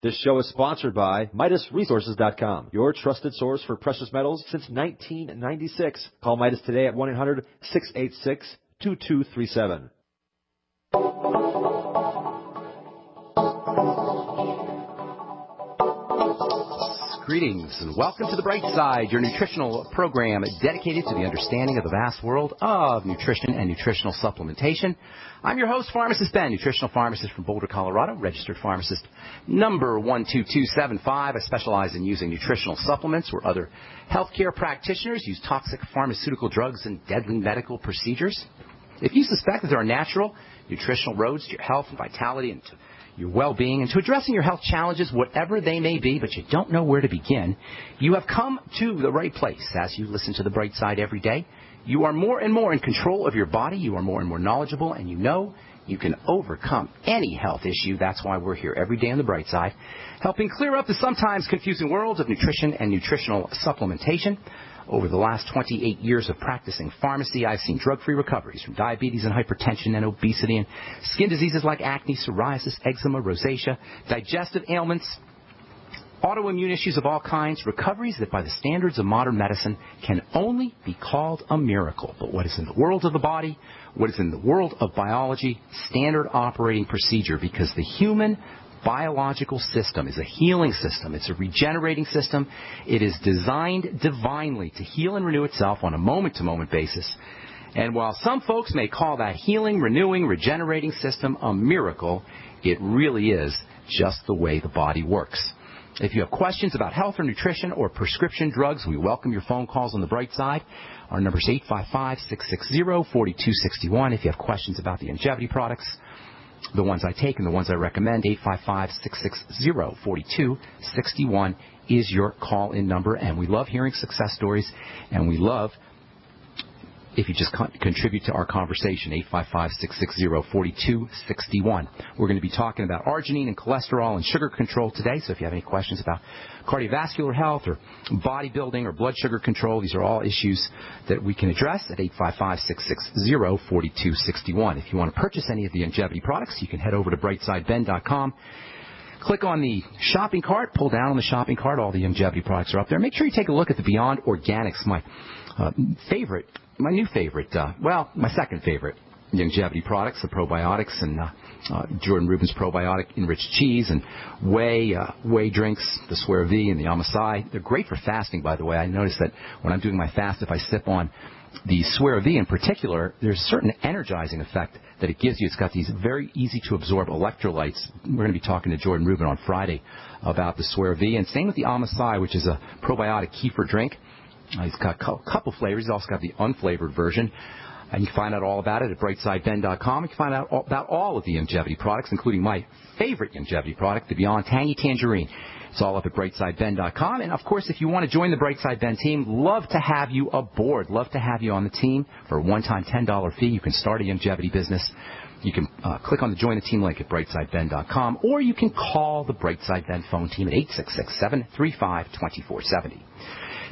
This show is sponsored by MidasResources.com, your trusted source for precious metals since 1996. Call Midas today at 1-800-686-2237. Greetings and welcome to The Bright Side, your nutritional program dedicated to the understanding of the vast world of nutrition and nutritional supplementation. I'm your host, Pharmacist Ben, nutritional pharmacist from Boulder, Colorado, registered pharmacist number 12275. I specialize in using nutritional supplements where other healthcare practitioners use toxic pharmaceutical drugs and deadly medical procedures. If you suspect that there are natural nutritional roads to your health and vitality and to your well-being and to addressing your health challenges, whatever they may be, but you don't know where to begin, you have come to the right place. As you listen to The Bright Side every day, you are more and more in control of your body, you are more and more knowledgeable, and you know you can overcome any health issue. That's why we're here every day on The Bright Side, helping clear up the sometimes confusing world of nutrition and nutritional supplementation. Over the last 28 years of practicing pharmacy, I've seen drug-free recoveries from diabetes and hypertension and obesity and skin diseases like acne, psoriasis, eczema, rosacea, digestive ailments, autoimmune issues of all kinds, recoveries that by the standards of modern medicine can only be called a miracle. But what is in the world of the body, what is in the world of biology, standard operating procedure, because the human biological system is a healing system. It's a regenerating system. It is designed divinely to heal and renew itself on a moment-to-moment basis. And while some folks may call that healing, renewing, regenerating system a miracle, it really is just the way the body works. If you have questions about health or nutrition or prescription drugs, we welcome your phone calls on The Bright Side. Our number is 855-660-4261. If you have questions about the longevity products, the ones I take and the ones I recommend, 855-660-4261 is your call-in number. And we love hearing success stories, and we love if you just contribute to our conversation, 855-660-4261. We're going to be talking about arginine and cholesterol and sugar control today, so if you have any questions about cardiovascular health or bodybuilding or blood sugar control, these are all issues that we can address at 855-660-4261. If you want to purchase any of the longevity products, you can head over to brightsideben.com. Click on the shopping cart, pull down on the shopping cart, all the longevity products are up there. Make sure you take a look at the Beyond Organics, my second favorite longevity products, the probiotics and Jordan Rubin's probiotic enriched cheese and whey drinks, the Swear V and the Amasai. They're great for fasting, by the way. I notice that when I'm doing my fast, if I sip on the Swear V in particular, there's a certain energizing effect that it gives you. It's got these very easy to absorb electrolytes. We're going to be talking to Jordan Rubin on Friday about the Swear V. And same with the Amasai, which is a probiotic kefir drink. He's got a couple flavors. He's also got the unflavored version. And you can find out all about it at brightsideben.com. You can find out about all of the longevity products, including my favorite longevity product, the Beyond Tangy Tangerine. It's all up at brightsideben.com. And, of course, if you want to join the Brightside Ben team, love to have you aboard. Love to have you on the team for a one-time $10 fee. You can start a longevity business. You can click on the Join the Team link at brightsideben.com, or you can call the Brightside Ben phone team at 866-735-2470.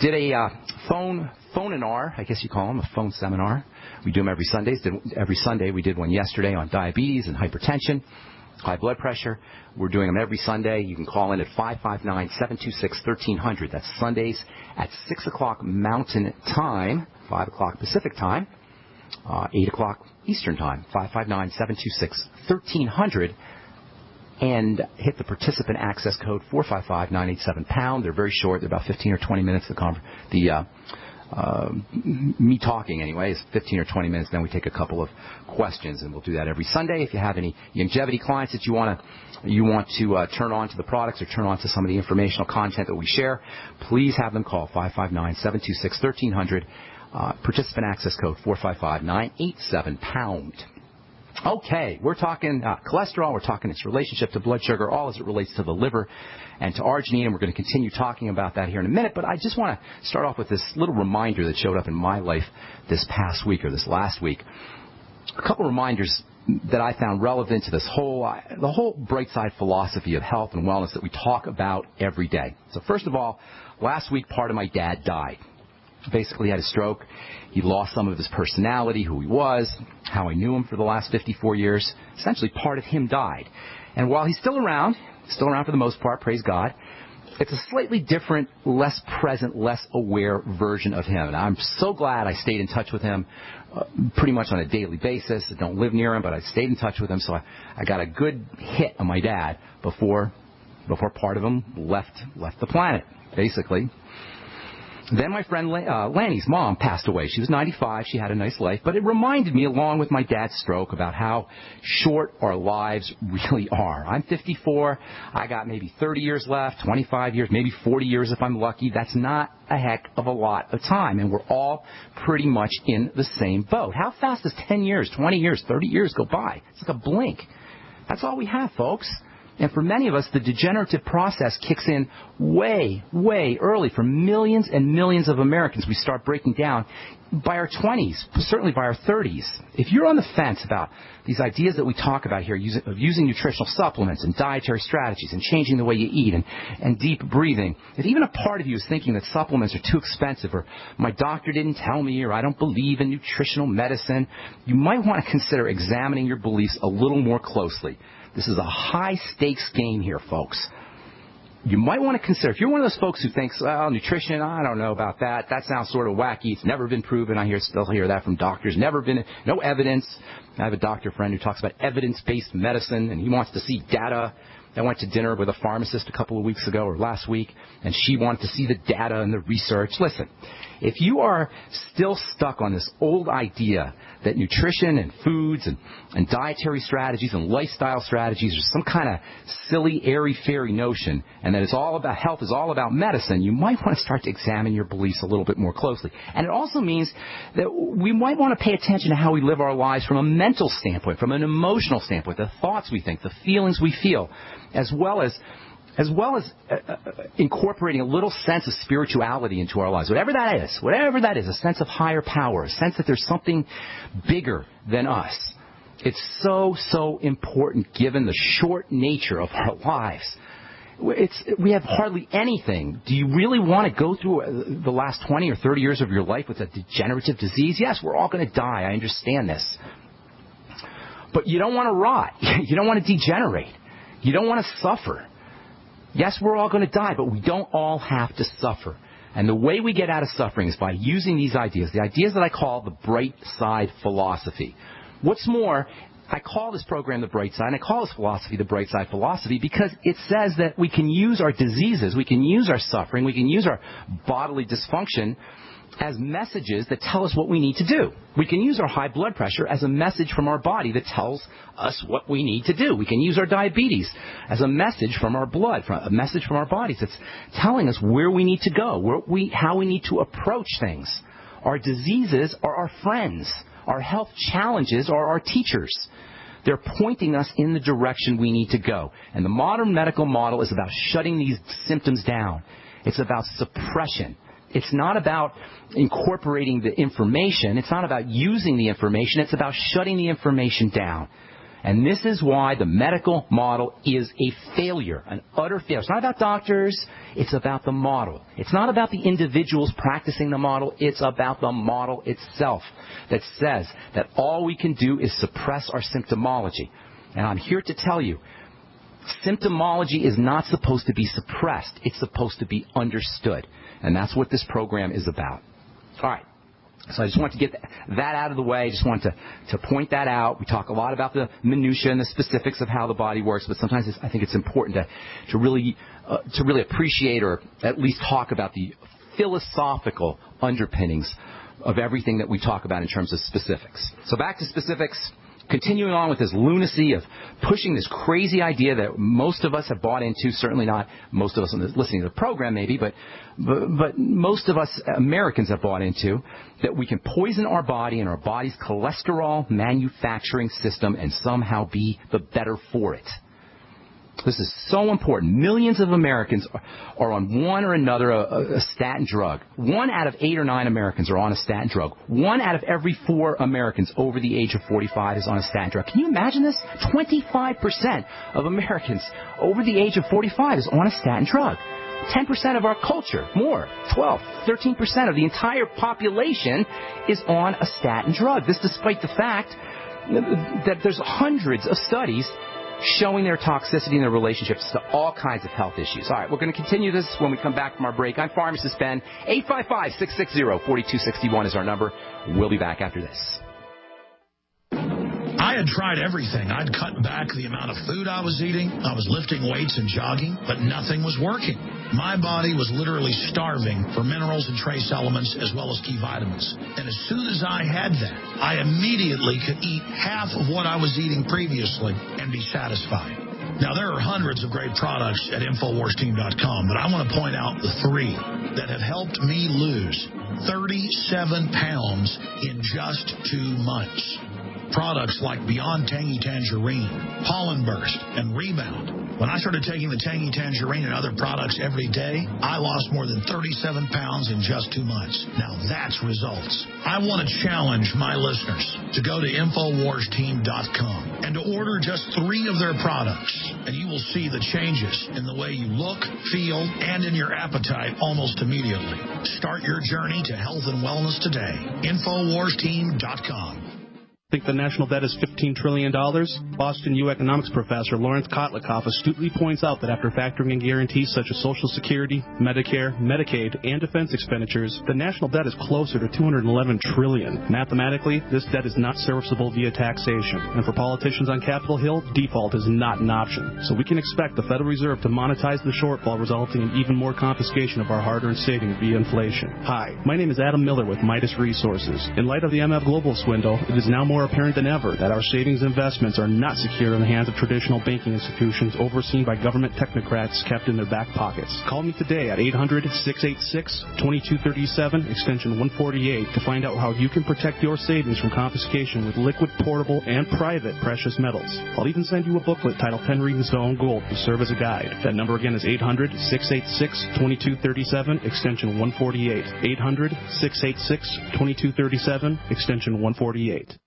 Did a phone-inar, I guess you call them, a phone seminar. We do them every Sunday. Every Sunday. We did one yesterday on diabetes and hypertension, high blood pressure. We're doing them every Sunday. You can call in at 559-726-1300. That's Sundays at 6 o'clock Mountain Time, 5 o'clock Pacific Time, 8 o'clock Eastern Time, 559-726-1300. And hit the participant access code 455-987-POUND. They're very short. They're about 15 or 20 minutes. Me talking, anyway, is 15 or 20 minutes. Then we take a couple of questions, and we'll do that every Sunday. If you have any longevity clients that you want to turn on to the products or turn on to some of the informational content that we share, please have them call 559-726-1300. Participant access code 455-987-POUND. Okay, we're talking cholesterol, we're talking its relationship to blood sugar, all as it relates to the liver and to arginine, and we're going to continue talking about that here in a minute. But I just want to start off with this little reminder that showed up in my life this past week or this last week. A couple reminders that I found relevant to the whole bright side philosophy of health and wellness that we talk about every day. So first of all, last week part of my dad died. Basically had a stroke. He lost some of his personality, who he was, how I knew him for the last 54 years. Essentially, part of him died. And while he's still around, still around for the most part, praise God. It's a slightly different, less present, less aware version of him. And I'm so glad I stayed in touch with him pretty much on a daily basis. I don't live near him, but I stayed in touch with him. So I got a good hit on my dad before part of him left the planet, basically. Then my friend Lanny's mom passed away. She was 95. She had a nice life. But it reminded me, along with my dad's stroke, about how short our lives really are. I'm 54. I got maybe 30 years left, 25 years, maybe 40 years if I'm lucky. That's not a heck of a lot of time. And we're all pretty much in the same boat. How fast does 10 years, 20 years, 30 years go by? It's like a blink. That's all we have, folks. And for many of us, the degenerative process kicks in way, way early. For millions and millions of Americans, we start breaking down by our 20s, certainly by our 30s. If you're on the fence about these ideas that we talk about here, of using nutritional supplements and dietary strategies and changing the way you eat and deep breathing, if even a part of you is thinking that supplements are too expensive, or my doctor didn't tell me, or I don't believe in nutritional medicine, you might want to consider examining your beliefs a little more closely. This is a high-stakes game here, folks. You might want to consider, if you're one of those folks who thinks, well, nutrition, I don't know about that. That sounds sort of wacky. It's never been proven. I still hear that from doctors. No evidence. I have a doctor friend who talks about evidence-based medicine, and he wants to see data. I went to dinner with a pharmacist a couple of weeks ago, or last week, and she wanted to see the data and the research. Listen, if you are still stuck on this old idea that nutrition and foods and dietary strategies and lifestyle strategies are some kind of silly, airy-fairy notion, and that it's all about health is all about medicine, you might want to start to examine your beliefs a little bit more closely. And it also means that we might want to pay attention to how we live our lives from a mental standpoint, from an emotional standpoint, the thoughts we think, the feelings we feel, as well as incorporating a little sense of spirituality into our lives. Whatever that is, a sense of higher power, a sense that there's something bigger than us. It's so important given the short nature of our lives. We have hardly anything. Do you really want to go through the last 20 or 30 years of your life with a degenerative disease? Yes, we're all going to die. I understand this. But you don't want to rot. You don't want to degenerate. You don't want to suffer. Yes, we're all going to die, but we don't all have to suffer. And the way we get out of suffering is by using these ideas, the ideas that I call the bright side philosophy. What's more, I call this program the bright side, and I call this philosophy the bright side philosophy because it says that we can use our diseases, we can use our suffering, we can use our bodily dysfunction as messages that tell us what we need to do. We can use our high blood pressure as a message from our body that tells us what we need to do. We can use our diabetes as a message from our blood, a message from our bodies that's telling us where we need to go, how we need to approach things. Our diseases are our friends. Our health challenges are our teachers. They're pointing us in the direction we need to go. And the modern medical model is about shutting these symptoms down. It's about suppression. It's not about incorporating the information. It's not about using the information. It's about shutting the information down. And this is why the medical model is a failure, an utter failure. It's not about doctors. It's about the model. It's not about the individuals practicing the model. It's about the model itself that says that all we can do is suppress our symptomology. And I'm here to tell you, symptomology is not supposed to be suppressed. It's supposed to be understood. And that's what this program is about. All right. So I just want to get that out of the way. I just want to point that out. We talk a lot about the minutiae and the specifics of how the body works, but sometimes I think it's important to really appreciate or at least talk about the philosophical underpinnings of everything that we talk about in terms of specifics. So back to specifics. Continuing on with this lunacy of pushing this crazy idea that most of us have bought into, certainly not most of us listening to the program maybe, but most of us Americans have bought into, that we can poison our body and our body's cholesterol manufacturing system and somehow be the better for it. This is so important. Millions of Americans are on one or another a statin drug. 1 out of 8 or 9 Americans are on a statin drug. 1 out of every 4 Americans over the age of 45 is on a statin drug. Can you imagine this? 25% of Americans over the age of 45 is on a statin drug. 10% of our culture, more, 12, 13% of the entire population is on a statin drug. This despite the fact that there's hundreds of studies showing their toxicity in their relationships to all kinds of health issues. All right, we're going to continue this when we come back from our break. I'm Pharmacist Ben. 855-660-4261 is our number. We'll be back after this. I had tried everything. I'd cut back the amount of food I was eating. I was lifting weights and jogging, but nothing was working. My body was literally starving for minerals and trace elements as well as key vitamins. And as soon as I had that, I immediately could eat half of what I was eating previously and be satisfied. Now, there are hundreds of great products at InfoWarsTeam.com, but I want to point out the 3 that have helped me lose 37 pounds in just 2 months. Products like Beyond Tangy Tangerine, Pollen Burst, and Rebound. When I started taking the Tangy Tangerine and other products every day, I lost more than 37 pounds in just 2 months. Now that's results. I want to challenge my listeners to go to InfoWarsTeam.com and to order just 3 of their products, and you will see the changes in the way you look, feel, and in your appetite almost immediately. Start your journey to health and wellness today. InfoWarsTeam.com. Think the national debt is $15 trillion? Boston U economics professor Lawrence Kotlikoff astutely points out that after factoring in guarantees such as Social Security, Medicare, Medicaid, and defense expenditures, the national debt is closer to $211 trillion. Mathematically, this debt is not serviceable via taxation, and for politicians on Capitol Hill, default is not an option. So we can expect the Federal Reserve to monetize the shortfall, resulting in even more confiscation of our hard-earned savings via inflation. Hi, my name is Adam Miller with Midas Resources. In light of the MF Global swindle, it is now more apparent than ever that our savings investments are not secure in the hands of traditional banking institutions overseen by government technocrats kept in their back pockets. Call me today at 800-686-2237, extension 148, to find out how you can protect your savings from confiscation with liquid, portable, and private precious metals. I'll even send you a booklet titled 10 Reasons to Own Gold to serve as a guide. That number again is 800-686-2237, extension 148. 800-686-2237, extension 148.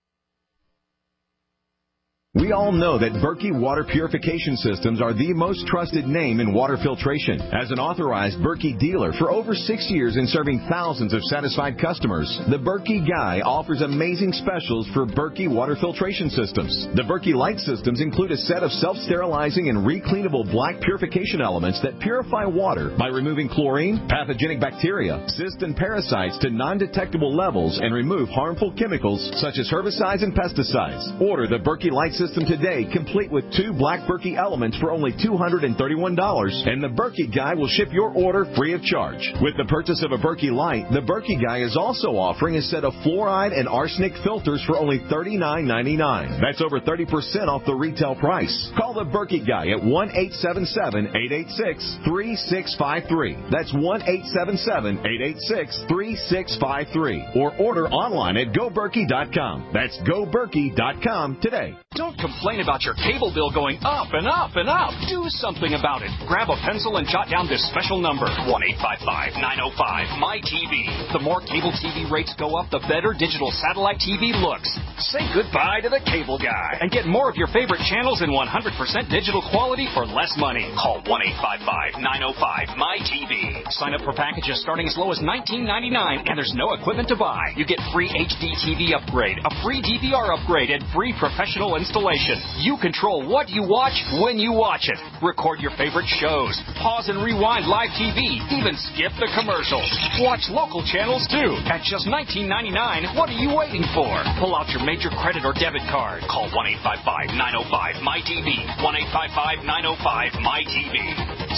We all know that Berkey Water Purification Systems are the most trusted name in water filtration. As an authorized Berkey dealer for over 6 years and serving thousands of satisfied customers, the Berkey Guy offers amazing specials for Berkey Water Filtration Systems. The Berkey Light Systems include a set of self-sterilizing and recleanable black purification elements that purify water by removing chlorine, pathogenic bacteria, cysts, and parasites to non-detectable levels and remove harmful chemicals such as herbicides and pesticides. Order the Berkey Light System today, complete with 2 black Berkey elements for only $231, and the Berkey Guy will ship your order free of charge. With the purchase of a Berkey Light, the Berkey Guy is also offering a set of fluoride and arsenic filters for only $39.99. That's over 30% off the retail price. Call the Berkey Guy at 1-877-886-3653. That's 1-877-886-3653. Or order online at GoBerkey.com. That's GoBerkey.com today. Don't complain about your cable bill going up and up and up. Do something about it. Grab a pencil and jot down this special number, 1-855-905-MY-TV. The more cable TV rates go up, the better digital satellite TV looks. Say goodbye to the cable guy and get more of your favorite channels in 100% digital quality for less money. Call 1-855-905-MY-TV. Sign up for packages starting as low as $19.99, and there's no equipment to buy. You get free HD TV upgrade, a free DVR upgrade, and free professional installation. You control what you watch when you watch it. Record your favorite shows. Pause and rewind live TV. Even skip the commercials. Watch local channels too. At just $19.99, what are you waiting for? Pull out your major credit or debit card. Call 1-855-905-MY-TV. 1-855-905-MY-TV.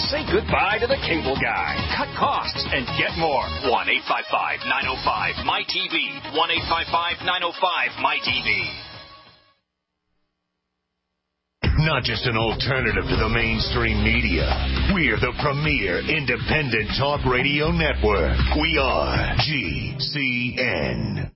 Say goodbye to the cable guy. Cut costs and get more. 1-855-905-MY-TV. 1-855-905-MY-TV. Not just an alternative to the mainstream media. We're the premier independent talk radio network. We are GCN.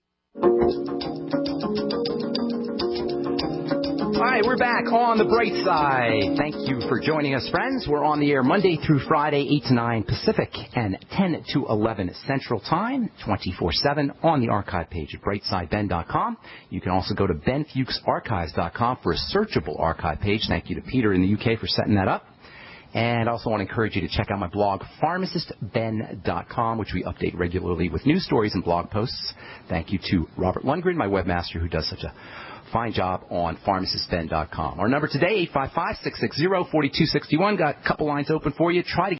All right, we're back on the bright side. Thank you for joining us, friends. We're on the air Monday through Friday, 8 to 9 Pacific and 10 to 11 Central Time, 24/7 on the archive page at brightsideben.com. You can also go to benfuchsarchives.com for a searchable archive page. Thank you to Peter in the UK for setting that up. And I also want to encourage you to check out my blog, pharmacistben.com, which we update regularly with news stories and blog posts. Thank you to Robert Lundgren, my webmaster, who does such a fine job on pharmacistben.com. Our number today, 855-660-4261. Got a couple lines open for you. Try to